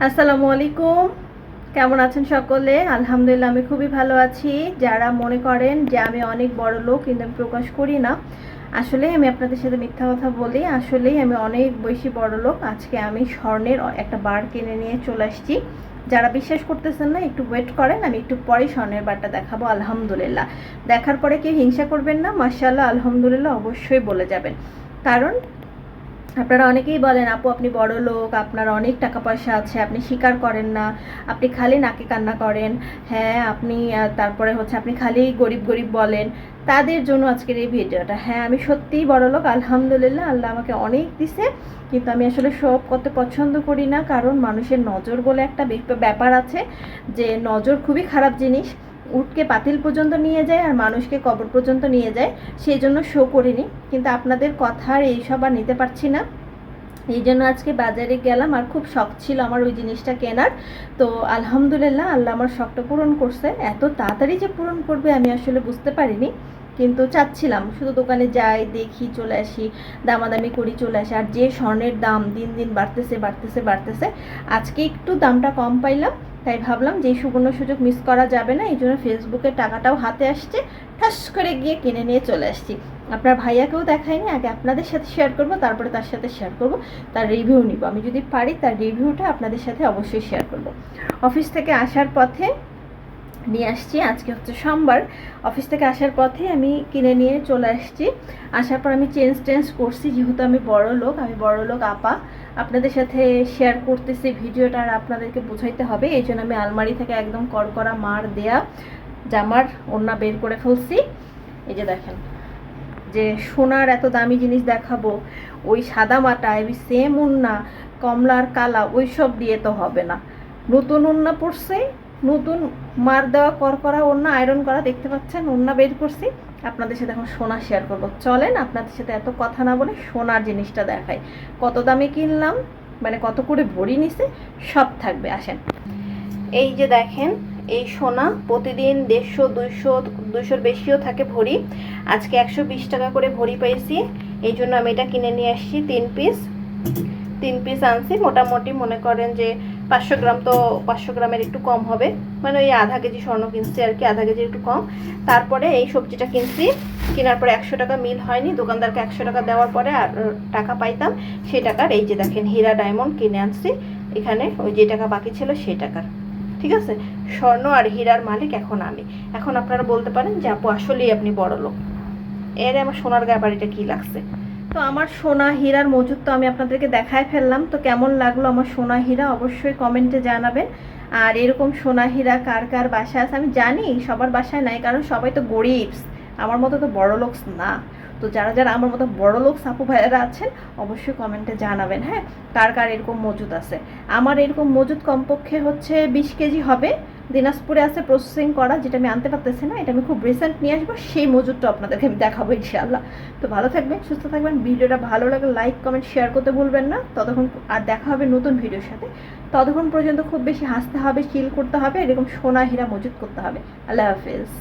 আসসালামু আলাইকুম। কেমন আছেন সকলে? আলহামদুলিল্লাহ আমি খুবই ভালো আছি। যারা মনে করেন যে আমি অনেক বড় লোক কিন্তু আমি প্রকাশ করি না, আসলে আমি আপনাদের সাথে মিথ্যা কথা বলি। আসলেই আমি অনেক বেশি বড় লোক। আজকে আমি স্বর্ণের একটা বার কিনে নিয়ে চলে আসছি। যারা বিশ্বাস করতেছেন না একটু ওয়েট করেন, আমি একটু পরেই স্বর্ণের বারটা দেখাবো। আলহামদুলিল্লাহ দেখার পরে কেউ হিংসা করবেন না, মাশাআল্লাহ আলহামদুলিল্লাহ অবশ্যই বলে যাবেন। কারণ আপনারা অনেকেই বলেন আপু আপনি বড় লোক, আপনার অনেক টাকা পয়সা আছে, আপনি স্বীকার করেন না, আপনি খালি নাকে কান্না করেন। হ্যাঁ আপনি তারপরে হচ্ছে আপনি খালি গরিব গরিব বলেন। তাদের জন্য আজকের এই ভিডিওটা। হ্যাঁ আমি সত্যিই বড় লোক, আলহামদুলিল্লাহ আল্লাহ আমাকে অনেক দিছে। কিন্তু আমি আসলে সব করতে পছন্দ করি না, কারণ মানুষের নজর বলে একটা ব্যাপার আছে, যে নজর খুবই খারাপ জিনিস। উটকে পাতিল পর্যন্ত নিয়ে যায় আর মানুষকে কবর পর্যন্ত নিয়ে যায়। সেই জন্য শো করিনি, কিন্তু আপনাদের কথার এইসব আর নিতে পারছি না। এই জন্য আজকে বাজারে গেলাম, আর খুব শখ ছিল আমার ওই জিনিসটা কেনার। তো আলহামদুলিল্লাহ আল্লাহ আমার শখটা পূরণ করছে। এত তাড়াতাড়ি যে পূরণ করবে আমি আসলে বুঝতে পারিনি, কিন্তু চাচ্ছিলাম শুধু দোকানে যাই, দেখি, চলে আসি, দামাদামি করি, চলে আসি। আর যে স্বর্ণের দাম দিন দিন বাড়তেছে বাড়তেছে বাড়তেছে, আজকে একটু দামটা কম পাইলাম, তাই ভাবলাম যে এই সুবর্ণ সুযোগ মিস করা যাবে না। এই জন্য ফেসবুকে টাকাটাও হাতে আসছে, ঠাস করে গিয়ে কিনে নিয়ে চলে আসছি। আপনার ভাইয়াকেও দেখাইনি, আগে আপনাদের সাথে শেয়ার করব, তারপরে তার সাথে শেয়ার করব, তার রিভিউ নিব। আমি যদি পারি তার রিভিউটা আপনাদের সাথে অবশ্যই শেয়ার করব। অফিস থেকে আসার পথে নিয়ে আসছি, আজকে হচ্ছে সোমবার। অফিস থেকে আসার পথে আমি কিনে নিয়ে চলে আসছি। আসার পর আমি চেঞ্জ করছি, যেহেতু আমি বড় লোক, আমি বড় লোক আপা, আপনাদের সাথে শেয়ার করতেছি ভিডিওটা, আর আপনাদেরকে বোঝাইতে হবে। এই জন্য আমি আলমারি থেকে একদম কড়কড়া মার দেয়া জামার ওড়না বের করে ফেলছি। এই যে দেখেন, যে সোনার এত দামি জিনিস দেখাবো, ওই সাদা মাটা এই সেম ওড়না কমলার কালা ওই সব দিয়ে তো হবে না। নতুন ওড়না পরছে, নতুন মার দেওয়া করা ওড়না, আয়রন করা, দেখতে পাচ্ছেন ওড়না বের করছি। আপনাদের সাথে এখন সোনা শেয়ার করবো, চলেন আপনাদের সাথে এত কথা না বলে সোনার জিনিসটা দেখাই। কত দামে কিনলাম, মানে কত করে ভরি নিছে, সব থাকবে, আসেন। এই যে দেখেন, এই সোনা প্রতিদিন 150, 200 বেশিও থাকে ভরি। আজকে 120 টাকা করে ভরি পেয়েছি, এই জন্য আমি এটা কিনে নিয়ে আসছি। 3 পিস আনছি, মোটামুটি মনে করেন যে 500 গ্রাম, তো 500 গ্রামের একটু কম হবে, মানে ওই আধা কেজি স্বর্ণ কিনছি আর কি, আধা কেজি একটু কম। তারপরে এই সবজিটা কিনছি, কেনার পরে 100 টাকা মিল হয়নি, দোকানদারকে 100 টাকা দেওয়ার পরে আর টাকা পাইতাম সেই টাকার। এই যে দেখেন হীরা ডায়মন্ড কিনে আনছি, এখানে ওই যে টাকা বাকি ছিল সেই টাকার। ঠিক আছে, স্বর্ণ আর হীরার মালিক এখন আমি। এখন আপনারা বলতে পারেন যে আপু আসলেই আপনি বড় লোক। এর আমার সোনার ব্যাপারটা কি লাগছে। তো আমার সোনা হীরার মজুদ তো আমি আপনাদেরকে দেখায় ফেললাম। তো কেমন লাগলো আমার সোনা হীরা অবশ্যই কমেন্টে জানাবেন। আর এরকম সোনা হীরা কার কার বাসায় আছে, আমি জানি সবার বাসায় নাই, কারণ সবাই তো গরিব, আমার মতো তো বড় লোক না। তো যারা যারা আমার মতো বড় লোক সাপু ভাইয়েরা আছেন অবশ্যই কমেন্টে জানাবেন, হ্যাঁ, কার কার এরকম মজুদ আছে। আমার এরকম মজুদ কমপক্ষে হচ্ছে 20 কেজি হবে। দিনাজপুরে আছে প্রসেসিং করা, যেটা আমি আনতে পারতেছি না, এটা আমি খুব রিসেন্ট নিয়ে আসবো, সেই মজুদটা আপনাদেরকে আমি দেখাবো ইনশাআল্লাহ। তো ভালো থাকবেন, সুস্থ থাকবেন। ভিডিওটা ভালো লাগলে লাইক কমেন্ট শেয়ার করতে ভুলবেন না। ততক্ষণ আর দেখা হবে নতুন ভিডিওর সাথে। ততক্ষণ পর্যন্ত খুব বেশি হাসতে হবে, চিল করতে হবে, এরকম সোনা হীরা মজুদ করতে হবে। আল্লাহ হাফেজ।